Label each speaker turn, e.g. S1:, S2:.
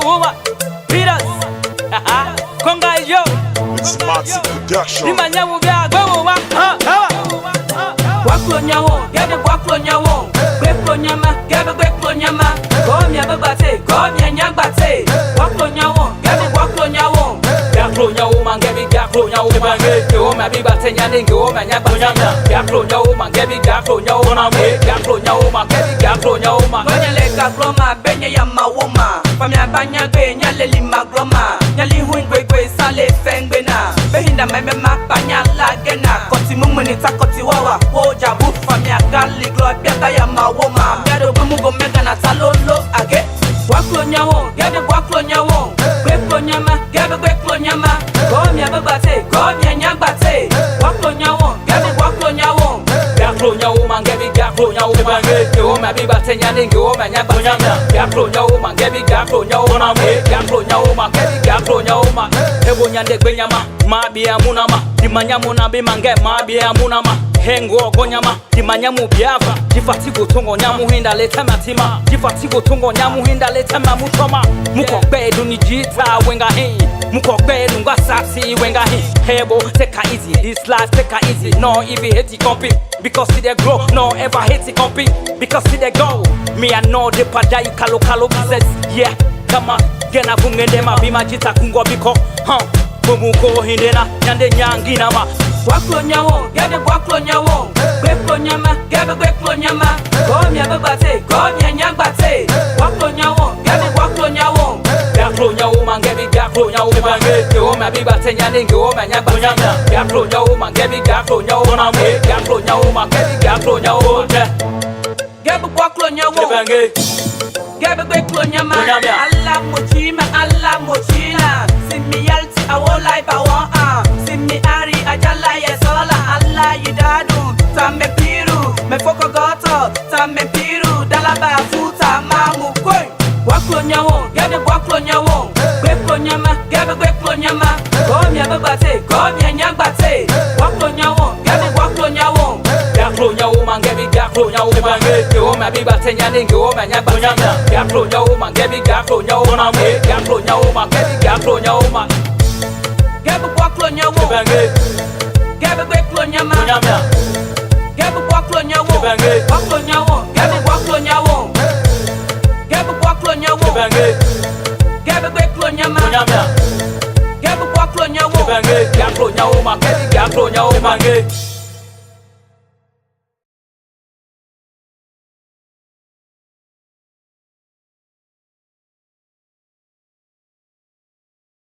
S1: Over. Peters. Conga yo.
S2: It's Matsi Production.
S1: Limanya wubya go wa. Waklo nyawo, gebe waklo nyawo. Gweklo nyama, gebe gweklo nyama. Gomya babate, gomya nyagbate. Waklo nyawo, gebe waklo nyawo. Yaklo nyawo man gebe yaklo nyawo bange. Yo ma bi bate nyane yo ma nyagbate. Yaklo nyawo man gebe yaklo nyawo na me. Yaklo nyawo man gebe yaklo nyawo ma. Gonya leka groma benye ya mawoma. Famya banya gbe nyale lima groma. Nyali huingwe gwe sale fengbe na. Behinda meme mapanya lagena. Koti mumuni takoti wawa. Oja bufa mi agali glo biaka ya mawoma. Gado bumugo mega na talolo age. Waklo nyawo, gade waklo nyawo. Gweklo nyama, gade gweklo nyama. Gomya babate, gomya nyagbate. Waklo nyawo, gade waklo nyawo. Yaklo nyawo man gebe yaklo nyawo bange. Yo ma bi bate nyane yo ma nyagbate. Yaklo nyawo man gebe yaklo nyawo na me. Yaklo nyawo man gebe yaklo nyawo ma. Ebo nyande gbe nyama, ma bi amuna ma. Dimanyamu na bi mange ma bi amuna ma. Hengo gonyama, dimanyamu biava. Jifatigo tongo nyamu hinda leta matima. Jifatigo tongo nyamu hinda leta mamutoma. Muko bedu ni jita wenga hin. Muko bedu nga saksi wenga hin. Hebo take it easy, this life take it easy. No if you hate it compete, because see they grow. No ever hate it compete, because see they go. Me I know the pada you kalo kalo business. Yeah, come on, gena vungende ma bima jita kungo biko. Bumuko hindena nyande nyangina ma. Waklo nyawo, gebe waklo nyawo. Gweklo nyama, gebe gweklo nyama. Gomya babate, gomya nyagbate. Waklo nyawo, gebe waklo nyawo. Yaklo nyawo man gebe yaklo nyawo bange. Yo ma bi bate nyane yo ma nyagbate. Yaklo nyawo man gebe yaklo nyawo na me. Yaklo nyawo man gebe yaklo nyawo je. Gebe waklo nyawo bange. Gebe gweklo nyama. Allah mochima, Allah mochina. Simi yalti awolai bawa. Simi ari ajala yesola. Allah yidadu. Tame piru, me foko goto. Tame piru, dalaba futa mamu koi. Waklo nyawo, gebe waklo nyawo. Gweklo nyama, gebe gweklo nyama. Gomya babate, gomya nyagbate. Waklo nyawo, gebe waklo nyawo. Yaklo nyawo man gebe yaklo nyawo bange. Yo ma bi bate nyane yo ma nyagbate. Yaklo nyawo man gebe yaklo nyawo na me. Yaklo nyawo man gebe yaklo nyawo ma. Gebe waklo nyawo bange. Gebe gweklo nyama. Gebe waklo nyawo bange. Waklo nyawo, gebe waklo nyawo. Gebe waklo nyawo bange. Gebe gweklo nyama. Gebe waklo nyawo bange. Yaklo nyawo ma gebe yaklo nyawo bange.